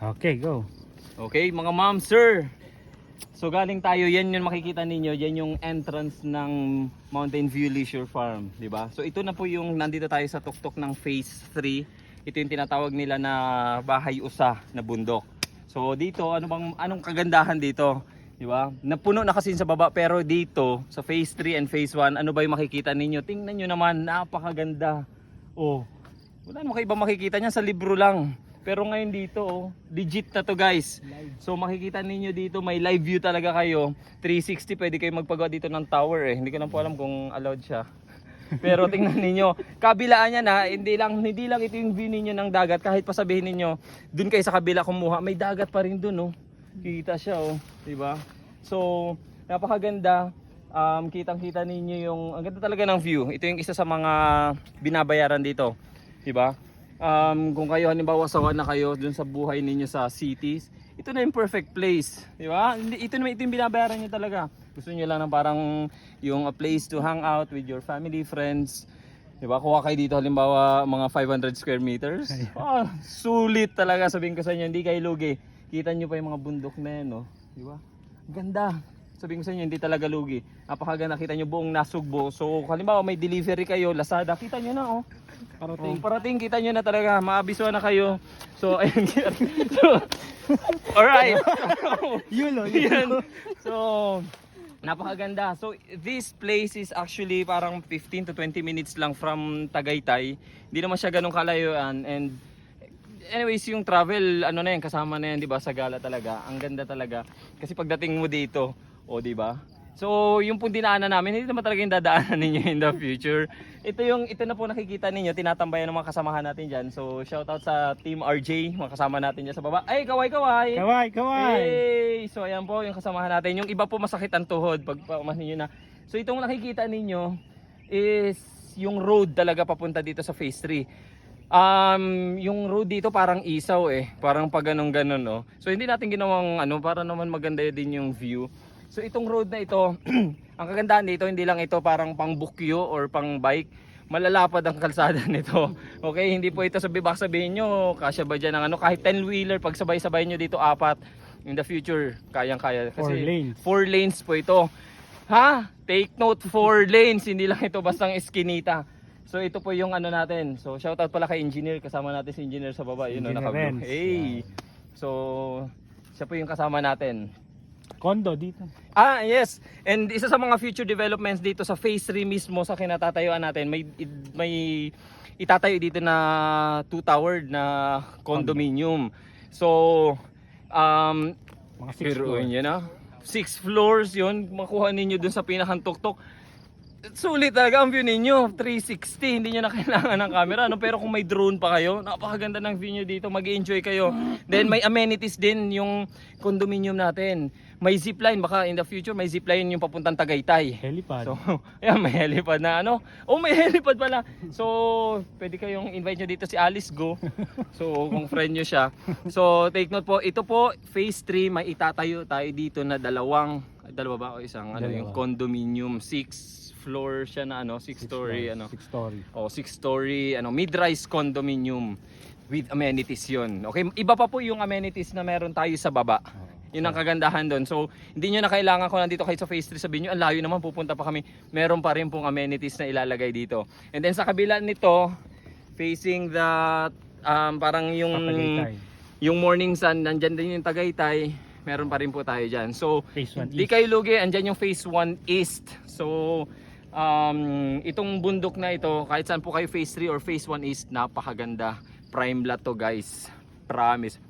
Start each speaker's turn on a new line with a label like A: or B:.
A: Okay, go.
B: Okay, mga ma'am, sir. So galing tayo, yan yung makikita ninyo, yan yung entrance ng Mountain View Leisure Farm, di ba? So ito na po yung nandito tayo sa tuktok ng Phase 3. Ito yung tinatawag nila na bahay usa na bundok. So dito, anong kagandahan dito? Di ba? Napuno na kasi sa baba, pero dito sa Phase 3 and Phase 1, ano ba yung makikita ninyo? Tingnan nyo naman, napakaganda. Oh, wala naman kayo iba makikita niya sa libro lang. Pero ngayon dito, legit na to guys. So makikita ninyo dito, may live view talaga kayo. 360, pwede kayo magpagawa dito ng tower eh. Hindi ko na po alam kung allowed siya. Pero tingnan ninyo, kabilaan niya na, hindi lang ito yung view ninyo ng dagat. Kahit pa sabihin ninyo, dun kayo sa kabila kumuha, may dagat pa rin dun oh. Kita siya oh, diba? So, napakaganda. Kitang-kita ninyo yung, ang ganda talaga ng view. Ito yung isa sa mga binabayaran dito, diba? Kung kayo halimbawa sawa na kayo dun sa buhay ninyo sa cities, ito na yung perfect place, di ba? Ito yung binabayaran nyo talaga. Gusto nyo lang ng parang yung a place to hang out with your family, friends, di ba? Kuha kayo dito halimbawa mga 500 square meters. Oh, sulit talaga, sabihin ko sa inyo, hindi kayo lugi. Kita nyo pa yung mga bundok na yan, no? Di ba? Ganda. Sabihin ko sa inyo, hindi talaga lugi. Napakaganda, kita nyo buong Nasugbo. So halimbawa may delivery kayo, Lazada, kita nyo na oh. Parating kita nyo na talaga, maabisuan na kayo. So ayun. So, alright.
A: Yulo.
B: So napakaganda. So this place is actually parang 15 to 20 minutes lang from Tagaytay. Hindi naman siya ganun kalayuan, and anyways, yung travel ano na yan, kasama na yan, 'di ba? Sa gala talaga. Ang ganda talaga. Kasi pagdating mo dito, oh, 'di ba? So, yung pong dinaanan namin, hindi naman talaga yung dadaanan ninyo in the future. Ito na po nakikita ninyo, tinatambayan ng mga kasamahan natin dyan. So, shoutout sa Team RJ, mga kasama natin dyan sa baba. Ay, kaway! Hey! So, ayan po yung kasamahan natin. Yung iba po masakit ang tuhod pag paumahin nyo na. So, itong nakikita ninyo is yung road talaga papunta dito sa Phase 3. Yung road dito parang isaw eh. Parang pag ganun-ganon, no? So, hindi natin ginawang para naman maganda din yung view. So itong road na ito, ang kagandahan dito, hindi lang ito parang pang bukyo or pang bike, malalapad ang kalsada nito. Okay, hindi po ito sabihin nyo, kasya ba dyan ng kahit 10 wheeler, pag sabay-sabay nyo dito 4, in the future, kayang-kaya. Kasi
A: 4 lanes.
B: 4 lanes po ito. Ha? Take note, 4 lanes, hindi lang ito bastang eskinita. So ito po yung natin. So shoutout pala kay engineer, kasama natin si engineer sa baba. Yun, naka-blue. Hey! So, siya po yung kasama natin.
A: Condo dito.
B: Yes. And isa sa mga future developments dito sa Phase 3 mismo sa kinatatayuan natin, may itatayo dito na 2-towered na condominium. So,
A: mga 6 floors.
B: yun na. 6 floors yun, makuha ninyo dun sa pinakang tuktok. Sulit talaga ang view ninyo, 360, hindi nyo na kailangan ng camera, pero kung may drone pa kayo, napakaganda ng view nyo dito, mag-enjoy kayo. Then may amenities din yung condominium natin. May zipline, baka in the future may zipline yung papuntang Tagaytay.
A: Helipad.
B: So, ayan, may helipad na may helipad pala. So, pwede kayong invite nyo dito si Alice Go. So, kung friend nyo siya. So, take note po, ito po, Phase 3, may itatayo tayo dito na dalawa ba o isang yung condominium, 6 floor siya na 6 story
A: 6 story.
B: 6 story mid-rise condominium with amenities yun. Okay, iba pa po yung amenities na meron tayo sa baba. Yun ang kagandahan doon. So, hindi nyo na kailangan kung nandito kayo sa Phase 3 sabihin nyo, ang layo naman, pupunta pa kami. Meron pa rin pong amenities na ilalagay dito. And then sa kabila nito, facing the parang yung morning sun, nandyan din yung Tagaytay. Meron pa rin po tayo dyan. So, di kayo lugi, andyan yung Phase 1 East. So, itong bundok na ito, kahit saan po kayo Phase 3 or Phase 1 East, napakaganda. Prime lot to guys. Promise.